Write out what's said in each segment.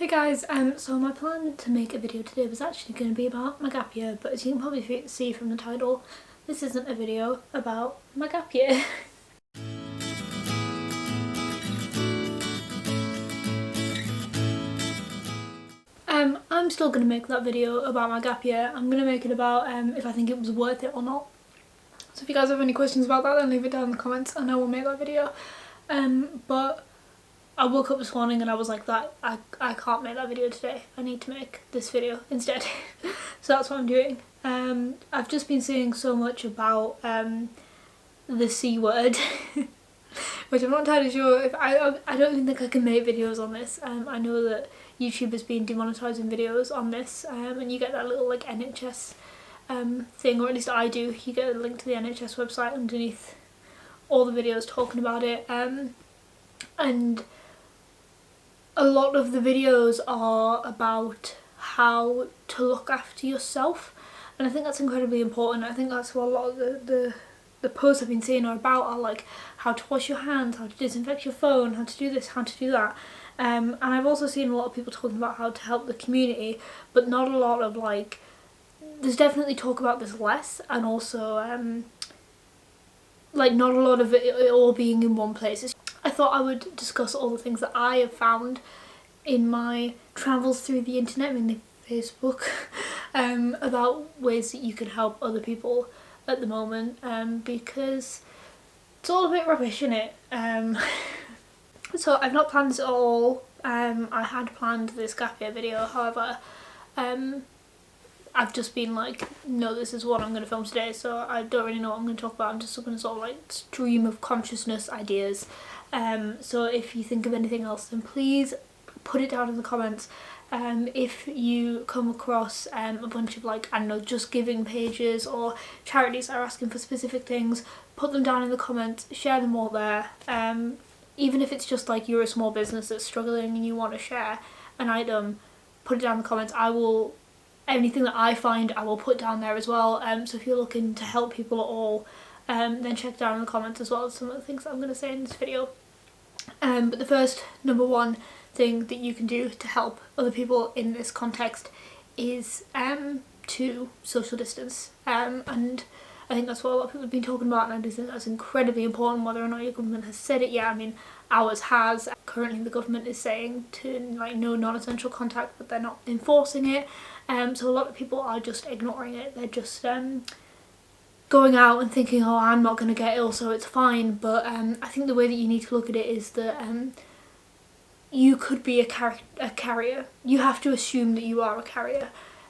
Hey guys, so my plan to make a video today was actually going to be about my gap year, but as you can probably see from the title, this isn't a video about my gap year. I'm still going to make that video about my gap year. I'm going to make it about if I think it was worth it or not. So if you guys have any questions about that, then leave it down in the comments and I will make that video. But I woke up this morning and I was like, I can't make that video today. I need to make this video instead. So that's what I'm doing. I've just been seeing so much about the C word, which I'm not entirely sure if I don't even think I can make videos on this. I know that YouTube has been demonetising videos on this, and you get that little like NHS thing, or at least I do. You get a link to the NHS website underneath all the videos talking about it, and a lot of the videos are about how to look after yourself, and I think that's incredibly important. I think that's what a lot of the posts I've been seeing are about, are like how to wash your hands, how to disinfect your phone, how to do this, how to do that. And I've also seen a lot of people talking about how to help the community, but not a lot of like, there's definitely talk about this less, and also like not a lot of it all being in one place. I thought I would discuss all the things that I have found in my travels through the internet, mainly Facebook, about ways that you can help other people at the moment, because it's all a bit rubbish, innit? So I've not planned this at all. I had planned this gap year video, however, I've just been like, no, this is what I'm going to film today, so I don't really know what I'm going to talk about. I'm just going to sort of like stream of consciousness ideas. So if you think of anything else, then please put it down in the comments. If you come across a bunch of like, I don't know, just giving pages or charities that are asking for specific things, put them down in the comments, share them all there. Even if it's just like you're a small business that's struggling and you want to share an item, put it down in the comments. Anything that I find, I will put down there as well. So if you're looking to help people at all, then check down in the comments as well as some of the things that I'm going to say in this video. But the first, number one thing that you can do to help other people in this context is to social distance. And I think that's what a lot of people have been talking about, and I do think that's incredibly important, whether or not your government has said it yet. I mean, ours has. Currently the government is saying to like no non-essential contact, but they're not enforcing it. So a lot of people are just ignoring it. They're just going out and thinking, oh, I'm not going to get ill, so it's fine. But I think the way that you need to look at it is that you could be a carrier. You have to assume that you are a carrier.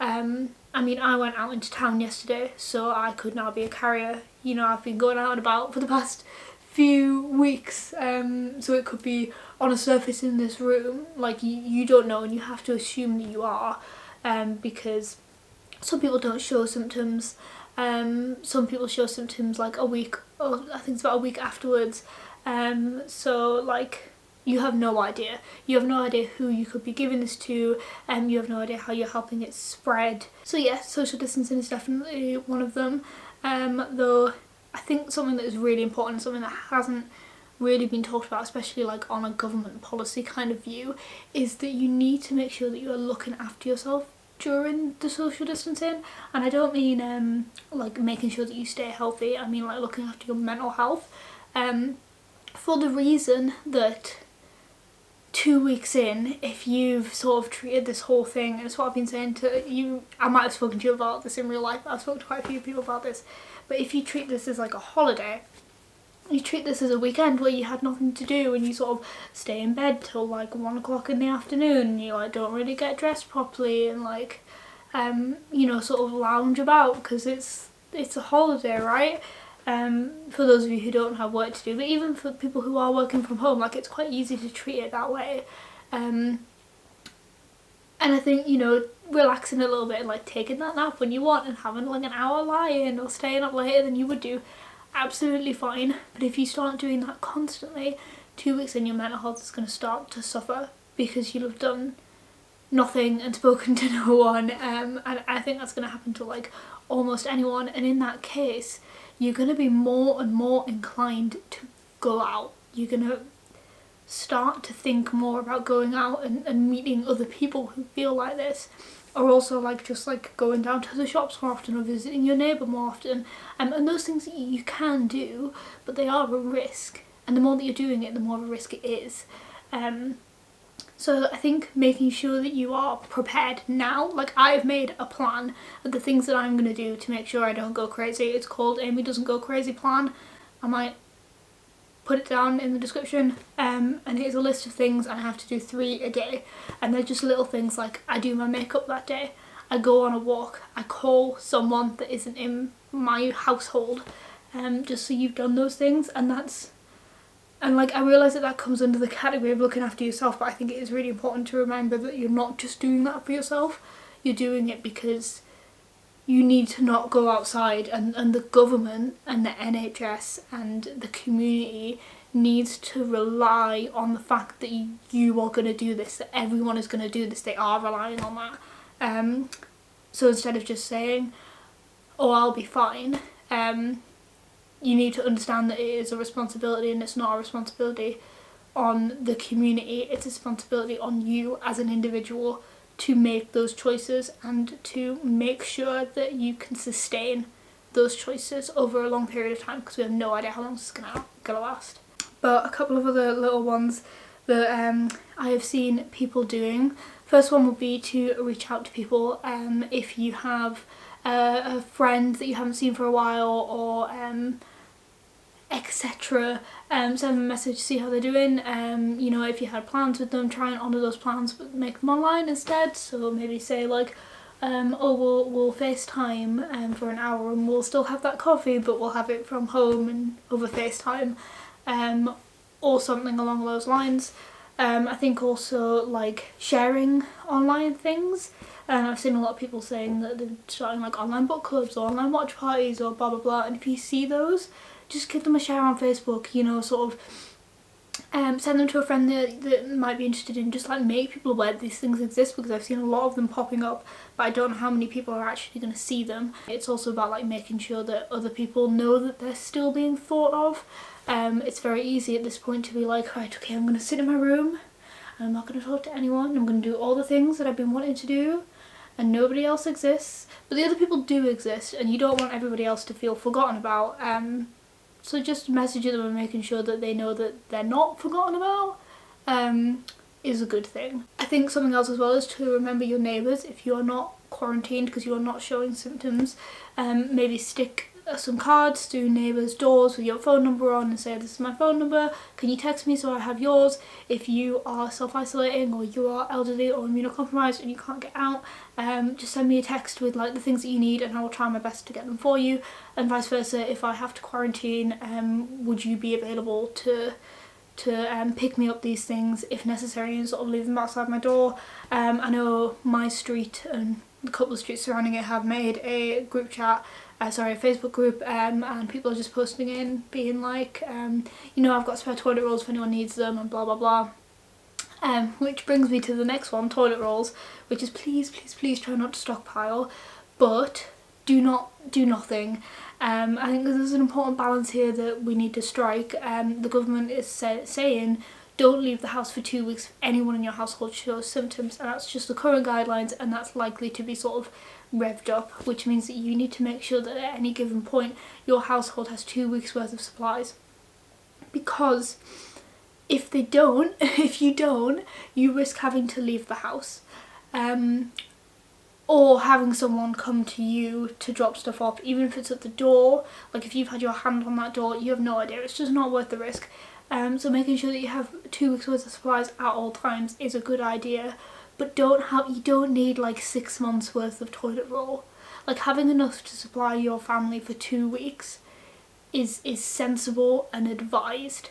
I mean, I went out into town yesterday, so I could now be a carrier. You know, I've been going out and about for the past few weeks, so it could be on a surface in this room. Like, you don't know, and you have to assume that you are, because some people don't show symptoms. Some people show symptoms like a week, or I think it's about a week afterwards. So like, you have no idea. You have no idea who you could be giving this to, and you have no idea how you're helping it spread. So yeah, social distancing is definitely one of them. Though I think something that is really important, something that hasn't really been talked about, especially like on a government policy kind of view, is that you need to make sure that you are looking after yourself during the social distancing. And I don't mean like making sure that you stay healthy, I mean like looking after your mental health, for the reason that 2 weeks in, if you've sort of treated this whole thing, and it's what I've been saying to you, I might have spoken to you about this in real life, I've spoken to quite a few people about this, but if you treat this as like a holiday, you treat this as a weekend where you had nothing to do and you sort of stay in bed till like 1 o'clock in the afternoon, and you like don't really get dressed properly and like you know, sort of lounge about because it's a holiday, right? For those of you who don't have work to do, but even for people who are working from home, like it's quite easy to treat it that way. And I think, you know, relaxing a little bit and like taking that nap when you want and having like an hour lie-in or staying up later than you would do, absolutely fine. But if you start doing that constantly, 2 weeks in, your mental health is going to start to suffer because you'll have done nothing and spoken to no one, and I think that's going to happen to like almost anyone, and in that case you're going to be more and more inclined to go out. You're going to start to think more about going out and meeting other people who feel like this, or also like just like going down to the shops more often or visiting your neighbour more often, and those things you can do, but they are a risk, and the more that you're doing it, the more of a risk it is. So I think making sure that you are prepared now, like I've made a plan of the things that I'm going to do to make sure I don't go crazy. It's called Amy Doesn't Go Crazy Plan. I might put it down in the description, and here's a list of things, and I have to do 3 a day, and they're just little things like I do my makeup that day, I go on a walk, I call someone that isn't in my household, just so you've done those things. And like I realise that comes under the category of looking after yourself, but I think it is really important to remember that you're not just doing that for yourself, you're doing it because you need to not go outside, and the government and the NHS and the community needs to rely on the fact that you are going to do this, that everyone is going to do this. They are relying on that. So instead of just saying, oh, I'll be fine, you need to understand that it is a responsibility, and it's not a responsibility on the community, it's a responsibility on you as an individual to make those choices and to make sure that you can sustain those choices over a long period of time, because we have no idea how long this is gonna last. But a couple of other little ones that I have seen people doing. First one would be to reach out to people. If you have a friend that you haven't seen for a while, or etc., send them a message to see how they're doing. You know, if you had plans with them, try and honour those plans but make them online instead. So maybe say like, oh, we'll FaceTime for an hour, and we'll still have that coffee, but we'll have it from home and over FaceTime, or something along those lines. I think also like sharing online things. I've seen a lot of people saying that they're starting like online book clubs or online watch parties or blah blah blah, and if you see those, just give them a share on Facebook, you know, sort of send them to a friend that might be interested in, just like make people aware that these things exist, because I've seen a lot of them popping up, but I don't know how many people are actually going to see them. It's also about like making sure that other people know that they're still being thought of. It's very easy at this point to be like, right, okay, I'm going to sit in my room, I'm not going to talk to anyone, I'm going to do all the things that I've been wanting to do, and nobody else exists. But the other people do exist, and you don't want everybody else to feel forgotten about. So just messaging them and making sure that they know that they're not forgotten about is a good thing. I think something else as well is to remember your neighbours. If you're not quarantined because you're not showing symptoms, maybe stick some cards through neighbours' doors with your phone number on and say, this is my phone number, can you text me so I have yours? If you are self-isolating or you are elderly or immunocompromised and you can't get out, just send me a text with like the things that you need, and I will try my best to get them for you, and vice versa. If I have to quarantine, would you be available to pick me up these things if necessary and sort of leave them outside my door? I know my street and a couple of streets surrounding it have made a group chat, a Facebook group, and people are just posting in being like, you know, I've got spare toilet rolls if anyone needs them, and blah blah blah. Which brings me to the next one, toilet rolls, which is please try not to stockpile, but do not do nothing. I think there's an important balance here that we need to strike. The government is saying don't leave the house for 2 weeks if anyone in your household shows symptoms, and that's just the current guidelines, and that's likely to be sort of revved up, which means that you need to make sure that at any given point your household has 2 weeks worth of supplies, because if you don't, you risk having to leave the house, or having someone come to you to drop stuff off, even if it's at the door. Like if you've had your hand on that door, you have no idea, it's just not worth the risk. So making sure that you have 2 weeks worth of supplies at all times is a good idea, but you don't need like 6 months worth of toilet roll. Like having enough to supply your family for 2 weeks is sensible and advised.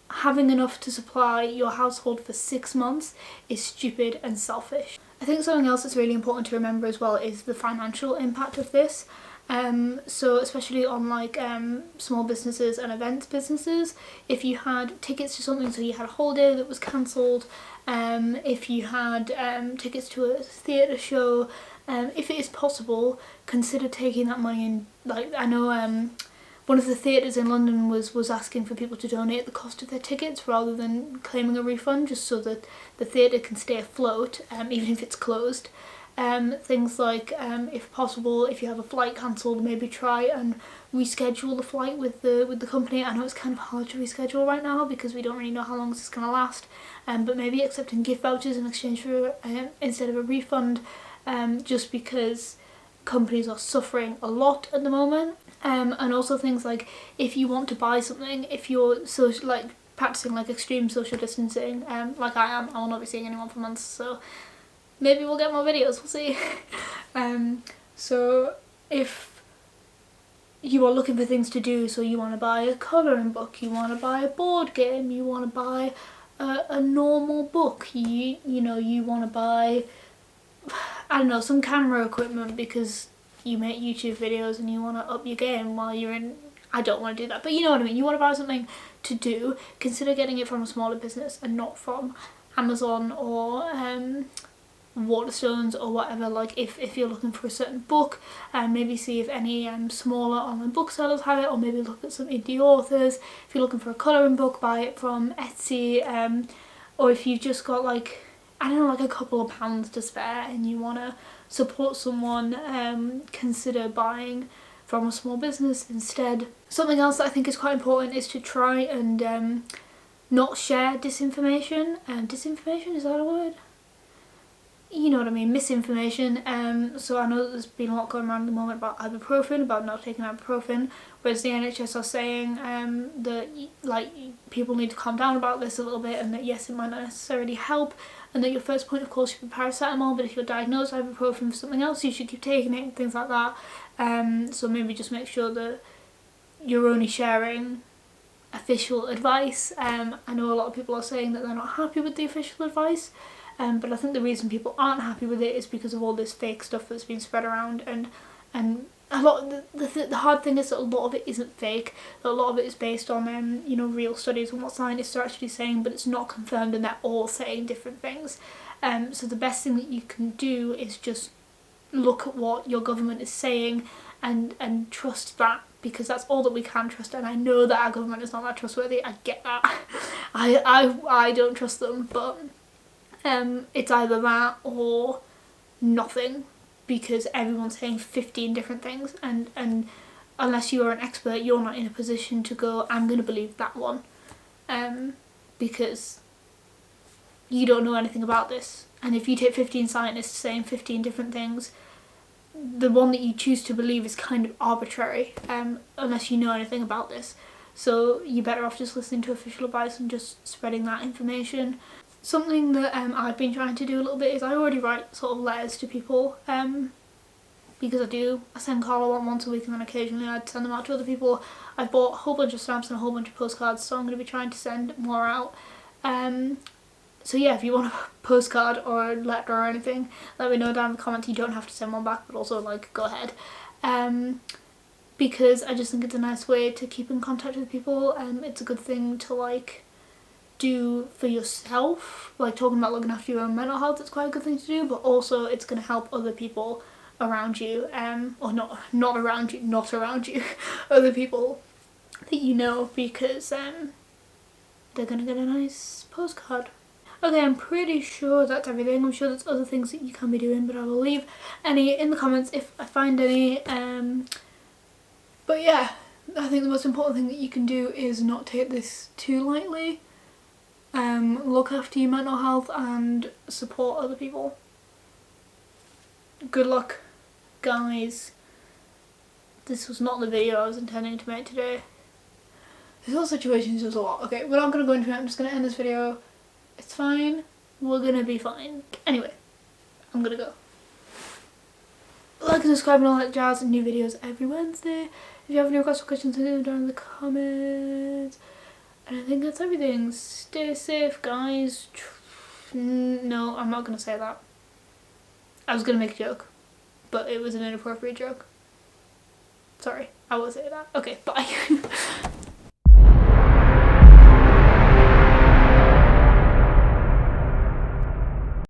Having enough to supply your household for 6 months is stupid and selfish. I think something else that's really important to remember as well is the financial impact of this. So especially on like small businesses and events businesses, if you had tickets to something, so you had a holiday that was cancelled, if you had tickets to a theatre show, if it is possible, consider taking that money and, like, I know one of the theatres in London was asking for people to donate the cost of their tickets rather than claiming a refund, just so that the theatre can stay afloat, even if it's closed. Things like, if possible, if you have a flight cancelled, maybe try and reschedule the flight with the company. I know it's kind of hard to reschedule right now because we don't really know how long this is going to last, but maybe accepting gift vouchers in exchange for instead of a refund, just because companies are suffering a lot at the moment. And also things like, if you want to buy something, if you're practicing like extreme social distancing, like I will not be seeing anyone for months, so maybe we'll get more videos, we'll see. So if you are looking for things to do, so you want to buy a colouring book, you want to buy a board game, you want to buy a normal book, you want to buy, I don't know, some camera equipment because you make YouTube videos and you want to up your game while you're in, I don't want to do that, but you know what I mean, you want to buy something to do, consider getting it from a smaller business and not from Amazon or Waterstones or whatever. Like if you're looking for a certain book, maybe see if any smaller online booksellers have it, or maybe look at some indie authors. If you're looking for a colouring book, buy it from Etsy, or if you've just got like, I don't know, like a couple of pounds to spare and you want to support someone, consider buying from a small business instead. Something else that I think is quite important is to try and not share disinformation. Disinformation, is that a word? You know what I mean, misinformation. So I know that there's been a lot going around at the moment about ibuprofen, about not taking ibuprofen, whereas the NHS are saying that like people need to calm down about this a little bit, and that yes, it might not necessarily help, and that your first point of call should be paracetamol, but if you're diagnosed with ibuprofen for something else, you should keep taking it, and things like that. So maybe just make sure that you're only sharing official advice. I know a lot of people are saying that they're not happy with the official advice, but I think the reason people aren't happy with it is because of all this fake stuff that's been spread around, and a lot of the hard thing is that a lot of it isn't fake, that a lot of it is based on real studies and what scientists are actually saying, but it's not confirmed and they're all saying different things. So the best thing that you can do is just look at what your government is saying and trust that, because that's all that we can trust. And I know that our government is not that trustworthy, I get that. I don't trust them, but it's either that or nothing, because everyone's saying 15 different things, and unless you are an expert, you're not in a position to go, I'm going to believe that one, because you don't know anything about this. And if you take 15 scientists saying 15 different things, the one that you choose to believe is kind of arbitrary, unless you know anything about this. So you're better off just listening to official advice and just spreading that information. Something that I've been trying to do a little bit is I already write sort of letters to people, because I send Carla one once a week, and then occasionally I'd send them out to other people. I've bought a whole bunch of stamps and a whole bunch of postcards, so I'm going to be trying to send more out. So yeah, if you want a postcard or a letter or anything, let me know down in the comments. You don't have to send one back, but also like go ahead. Because I just think it's a nice way to keep in contact with people. It's a good thing to like do for yourself, like talking about looking after your own mental health. It's quite a good thing to do, but also it's going to help other people around you, or not around you, other people that you know, because they're going to get a nice postcard. Okay, I'm pretty sure that's everything. I'm sure there's other things that you can be doing, but I will leave any in the comments if I find any. But yeah, I think the most important thing that you can do is not take this too lightly. Look after your mental health and support other people. Good luck, guys. This was not the video I was intending to make today. This whole situation is just a lot. Okay, we're not going to go into it. I'm just going to end this video. It's fine. We're going to be fine. Anyway, I'm going to go. Like and subscribe and all that jazz, and new videos every Wednesday. If you have any requests or questions, leave them down in the comments. And I think that's everything. Stay safe, guys. No, I'm not going to say that. I was going to make a joke, but it was an inappropriate joke. Sorry, I won't say that. Okay, bye.